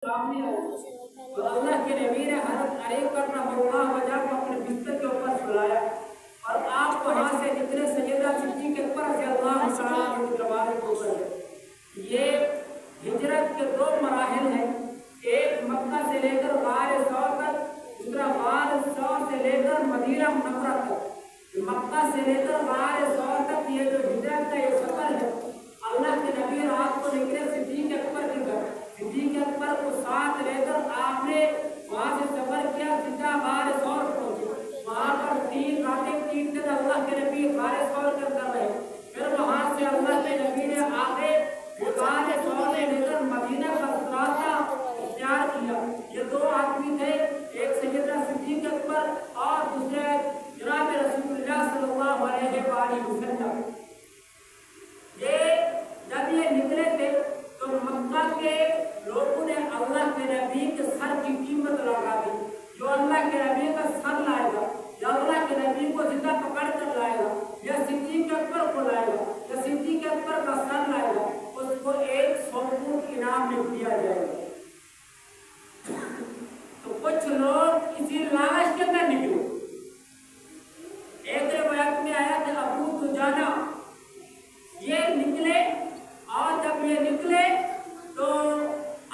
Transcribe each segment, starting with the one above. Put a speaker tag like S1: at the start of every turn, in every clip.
S1: सामने हो। तो अल्लाह के नबी ने हज़रत अली कररमल्लाहु वजह को अपने बिस्तर के ऊपर सुलाया और आप वहाँ से निकले सैयदा सिद्दीक़ अकबर रज़ियल्लाहु तआला अन्हु के दरबार के ऊपर। ये हिजरत के दो मराहिल हैं, एक मक्का से लेकर गार सौर तक, दूसरा गार सौर से लेकर मदीना मुनव्वरा तक। मक्का से लेकर गार सौर तक ये जो हिजरत का ये सफर है, अल्लाह के नबी रात को निकले सिद्दीक़ अकबर के घर। सिद्दीक़ अकबर को साथ लेकर आपने वहाँ से सफर किया, सीधा गार सौर पहुंचे। वहाँ पर 3 रातें 3 दिन अल्लाह के नबी गार सौर के अंदर रहे। फिर वहाँ से अल्लाह के नबी ने आगे गार सौर से लेकर मदीना का रास्ता इख्तियार किया। ये 2 आदमी थे, एक सैयदना सिद्दीक़ अकबर और दूसरे जनाब रसूलुल्लाह सल्लल्लाहु अलैहि वसल्लम। जब ये निकले थे तो मक्का के लोगों ने अल्लाह के नबी के सर की कीमत लगा दी। जो अल्लाह के नबी का सर लाएगा, जो अल्लाह के नबी को जिंदा पकड़ कर लाएगा, या सिद्दीक़ अकबर को लाएगा, या सिद्दीक़ अकबर का सर लाएगा, उसको 100 ऊंट इनाम में दिया जाएगा। तो कुछ लोग इसी लालच के अंदर निकले। एक रिवायत में आया कि अबू दुजाना ये निकले, और जब ये निकले तो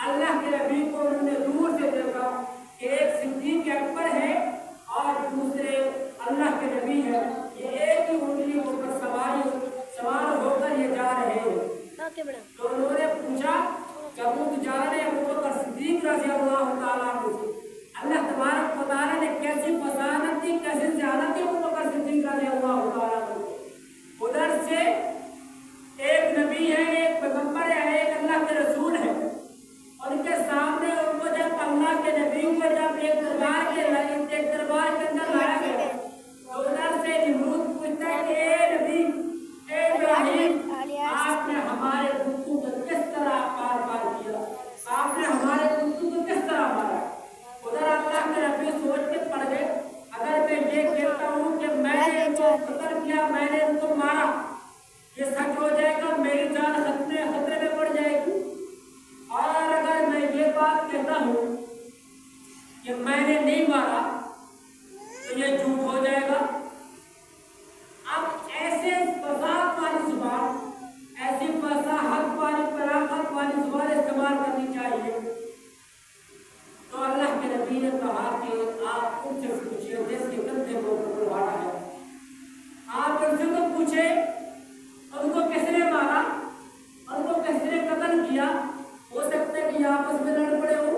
S1: अल्लाह के नबी को उन्होंने दूर से देखा कि एक सिद्दीक़ अकबर है और दूसरे अल्लाह के नबी है। ये एक ही ऊँटनी के ऊपर सवार होकर ये जा रहे हैं। तो उन्होंने पूछा कि अबू दुजाना ने अबू बकर सिद्दीक़ रज़ियल्लाहु तआला अन्हु से अल्लाह तबारक व तआला ने कैसी फसानत दी, कैसी ज़ियादत दी अबू बकर सिद्दीक़ रज़ियल्लाहु तआला अन्हु। उधर से एक नबी है, एक पैगंबर है, एक अल्लाह के रसूल है। उनके सामने उनको जब अल्लाह के नबी को जब एक दरबार के अंदर लाया गया तो उधर से नमरूद पूछता है कि ए नबी, ए इब्राहिम, आपने हमारे गुफ्तगू को किस तरह पार किया, आपने हमारे गुफ्तगू को किस तरह मारा। उधर अल्लाह के नबी सोच के पड़ गए, अगर मैं ये कहता हूँ कि मैंने इनको कत्ल किया, मैंने उनको मारा, ये सच हो जाएगा, मेरी जान खतरे में पड़ जाएगी। और अगर मैं ये बात कहता हूँ कि मैंने नहीं मारा,